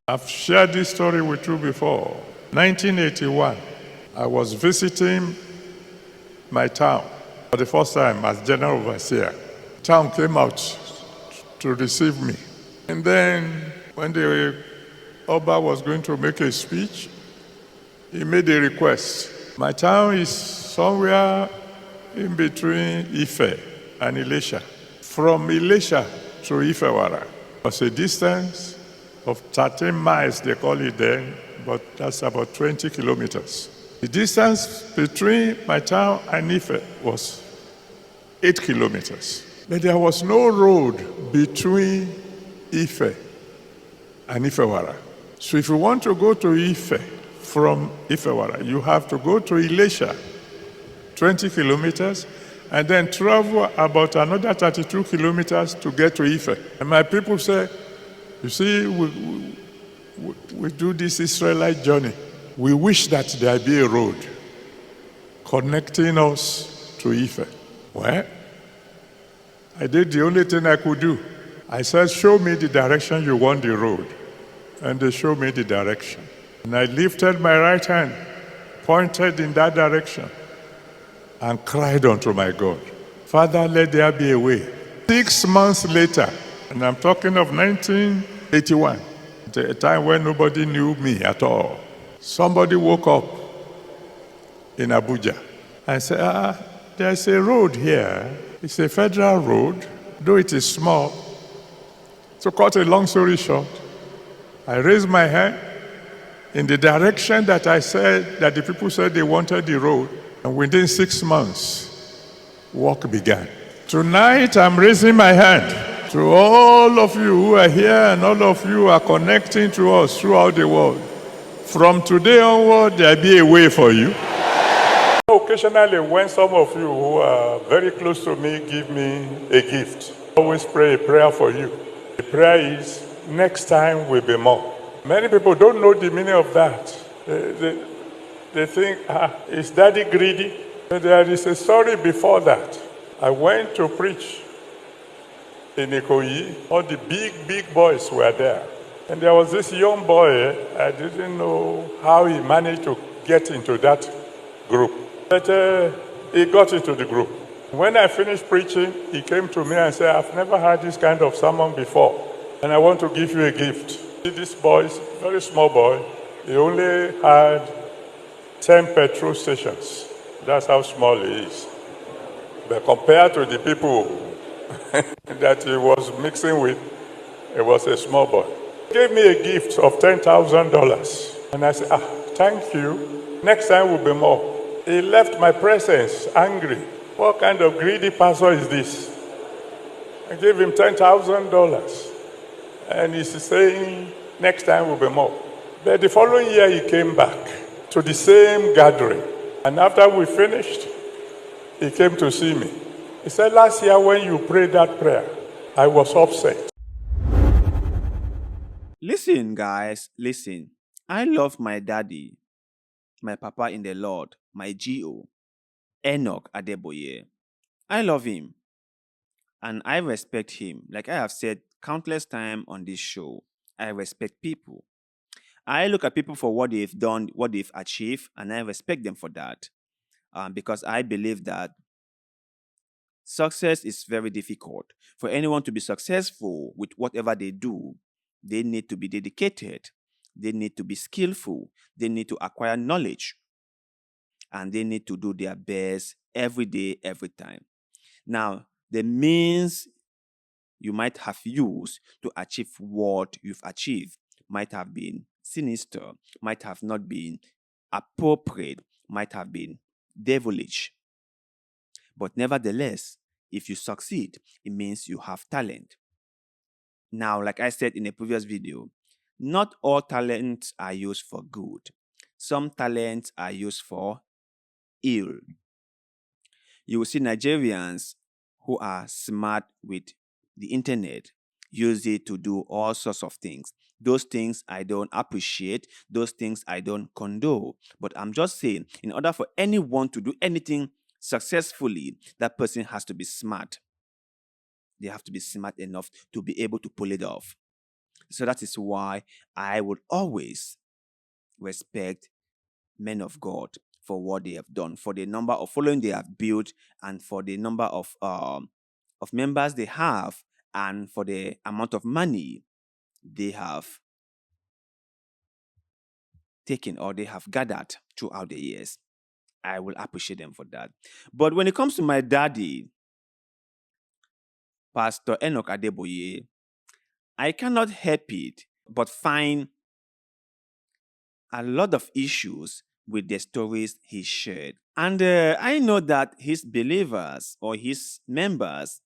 I've shared this story with you before. 1981, I was visiting my town for the first time as general overseer. Town came out to receive me. And then when the Oba was going to make a speech, he made a request. My town is somewhere in between Ife and Ilesha. From Ilesha to Ifewara was a distance of 13 miles, they call it then, but that's about 20 kilometers. The distance between my town and Ife was 8 kilometers. But there was no road between Ife and Ifewara. So if you want to go to Ife from Ifewara, you have to go to Ilesha, 20 kilometers, and then travel about another 32 kilometers to get to Ife. And my people say, you see, we do this Israelite journey. We wish that there be a road connecting us to Ife. Well, I did the only thing I could do. I said, show me the direction you want the road. And they showed me the direction. And I lifted my right hand, pointed in that direction, and cried unto my God, Father, let there be a way. 6 months later, and I'm talking of 1981, a time when nobody knew me at all, somebody woke up in Abuja and said, there's a road here. It's a federal road, though it is small. To cut a long story short, I raised my hand in the direction that I said, that the people said they wanted the road, and within 6 months, work began. Tonight, I'm raising my hand to all of you who are here and all of you who are connecting to us throughout the world. From today onward, there'll be a way for you. Occasionally, when some of you who are very close to me give me a gift, I always pray a prayer for you. The prayer is, next time will be more. Many people don't know the meaning of that. They think, is daddy greedy? But there is a story before that. I went to preach in Ikoyi. All the big boys were there. And there was this young boy, I didn't know how he managed to get into that group. But he got into the group. When I finished preaching, he came to me and said, I've never heard this kind of sermon before, and I want to give you a gift. This boy, very small boy, he only had 10 petrol stations. That's how small he is. But compared to the people that he was mixing with, he was a small boy. He gave me a gift of $10,000. And I said, thank you. Next time will be more. He left my presence angry. What kind of greedy pastor is this? I gave him $10,000. And he's saying, next time will be more. But the following year, he came back to the same gathering. And after we finished, he came to see me. He said, last year when you prayed that prayer, I was upset. Listen, guys, listen. I love my daddy, my papa in the Lord, my G.O., Enoch Adeboye. I love him and I respect him. Like I have said countless times on this show, I respect people. I look at people for what they've done, what they've achieved, and I respect them for that. Because I believe that success is very difficult. For anyone to be successful with whatever they do, they need to be dedicated. They need to be skillful. They need to acquire knowledge. And they need to do their best every day, every time. Now, the means you might have used to achieve what you've achieved might have been sinister, might have not been appropriate, might have been devilish. But nevertheless, if you succeed, it means you have talent. Now, like I said in a previous video, not all talents are used for good. Some talents are used for ill. You will see Nigerians who are smart with the internet use it to do all sorts of things. Those things I don't appreciate. Those things I don't condone. But I'm just saying, in order for anyone to do anything successfully, that person has to be smart. They have to be smart enough to be able to pull it off. So that is why I would always respect men of God for what they have done, for the number of following they have built, and for the number of members they have, and for the amount of money they have taken or they have gathered throughout the years. I will appreciate them for that. But when it comes to my daddy, Pastor Enoch Adeboye, I cannot help it but find a lot of issues with the stories he shared. And I know that his believers or his members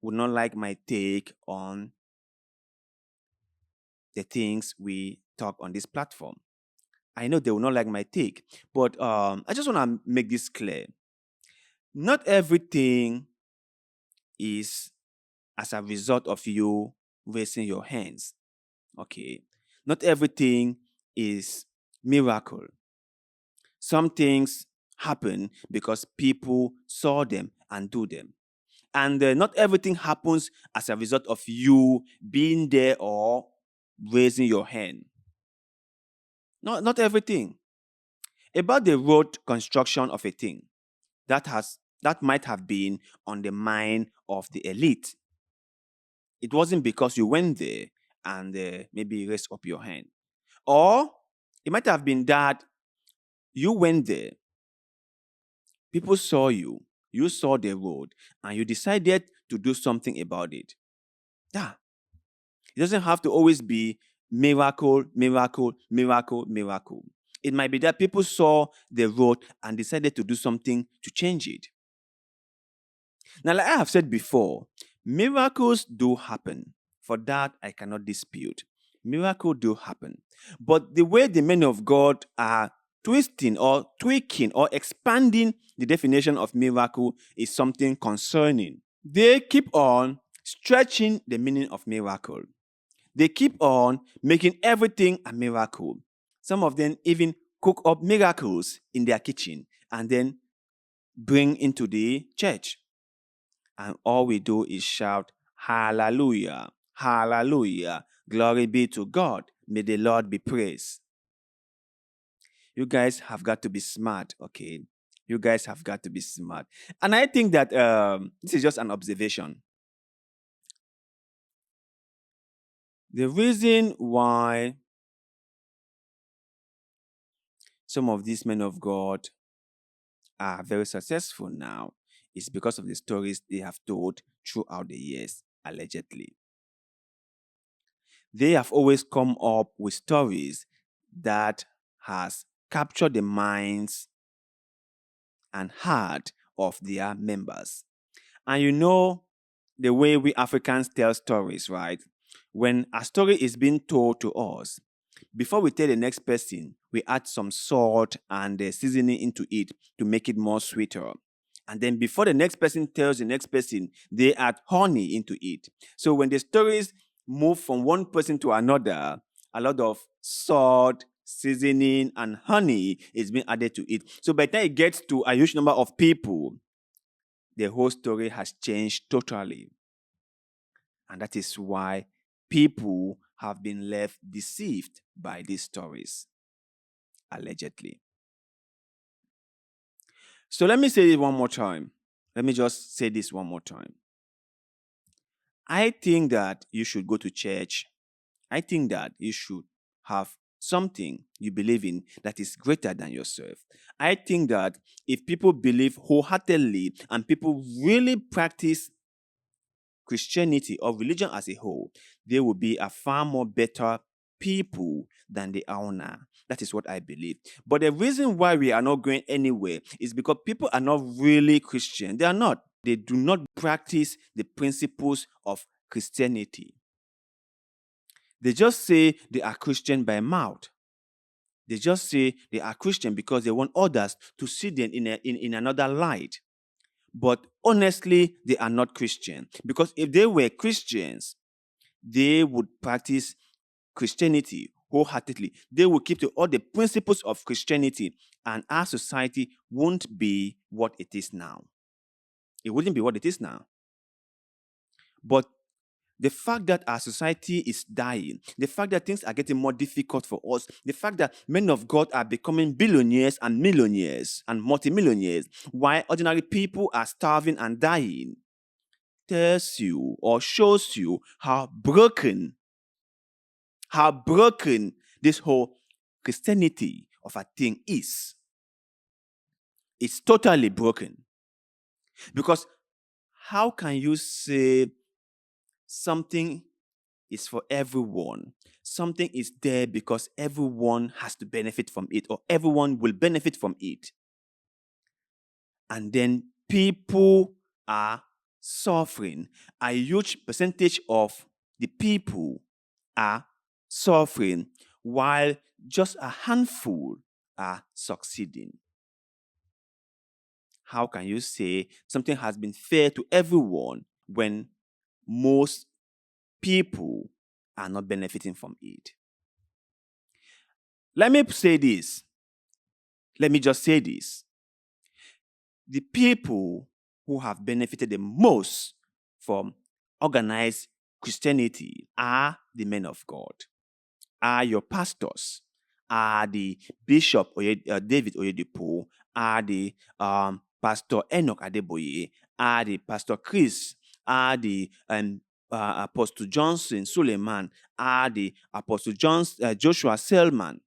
would not like my take on the things we talk on this platform. I know they will not like my take, but I just want to make this clear. Not everything is as a result of you raising your hands. Okay. Not everything is miracle. Some things happen because people saw them and do them. And not everything happens as a result of you being there or raising your hand. Not everything. About the road construction of a thing, that might have been on the mind of the elite. It wasn't because you went there and maybe raised up your hand. Or it might have been that you went there, people saw you, you saw the road, and you decided to do something about it. Yeah. It doesn't have to always be miracle, miracle, miracle, miracle. It might be that people saw the road and decided to do something to change it. Now, like I have said before, miracles do happen. For that, I cannot dispute. Miracles do happen. But the way the men of God are twisting or tweaking or expanding the definition of miracle is something concerning. They keep on stretching the meaning of miracle. They keep on making everything a miracle. Some of them even cook up miracles in their kitchen and then bring into the church. And all we do is shout, hallelujah, hallelujah, glory be to God, may the Lord be praised. You guys have got to be smart, okay? You guys have got to be smart. And I think that this is just an observation. The reason why some of these men of God are very successful now is because of the stories they have told throughout the years, allegedly. They have always come up with stories that has captured the minds and heart of their members. And you know the way we Africans tell stories, right? When a story is being told to us, before we tell the next person, we add some salt and seasoning into it to make it more sweeter. And then before the next person tells the next person, they add honey into it. So when the stories move from one person to another, a lot of salt, seasoning, and honey is being added to it. So by the time it gets to a huge number of people, the whole story has changed totally. And that is why people have been left deceived by these stories, allegedly. So let me say it one more time. Let me just say this one more time. I think that you should go to church. I think that you should have something you believe in that is greater than yourself. I think that if people believe wholeheartedly and people really practice Christianity or religion as a whole, they will be a far more better people than they are now. That is what I believe. But the reason why we are not going anywhere is because people are not really Christian. They are not. They do not practice the principles of Christianity. They just say they are Christian by mouth. They just say they are Christian because they want others to see them in another light. But honestly, they are not Christian. Because if they were Christians, they would practice Christianity wholeheartedly. They will keep to all the principles of Christianity, and our society won't be what it is now. It wouldn't be what it is now. But The fact that our society is dying, the fact that things are getting more difficult for us, the fact that men of God are becoming billionaires and millionaires and multimillionaires, while ordinary people are starving and dying, tells you or shows you how broken this whole Christianity of a thing is. It's totally broken. Because how can you say something is for everyone? Something is there because everyone has to benefit from it, or everyone will benefit from it. And then people are suffering. A huge percentage of the people are suffering, while just a handful are succeeding. How can you say something has been fair to everyone when most people are not benefiting from it? Let me say this. Let me just say this. The people who have benefited the most from organized Christianity are the men of God, are your pastors, are the Bishop David Oyedepo, are the Pastor Enoch Adeboye, are the Pastor Chris, are the Apostle Johnson Suleiman, are the Apostle Joshua Selman.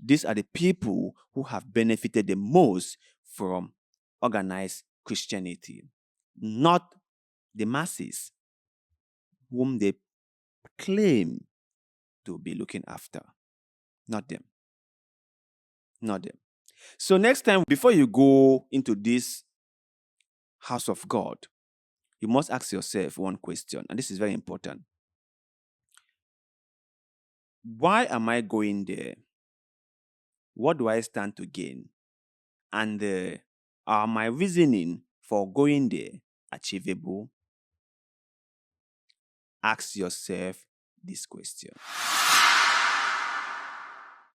These are the people who have benefited the most from organized Christianity, not the masses whom they claim to be looking after. Not them. Not them. So next time, before you go into this house of God, you must ask yourself one question, and this is very important. Why am I going there? What do I stand to gain? And are my reasoning for going there achievable? Ask yourself this question.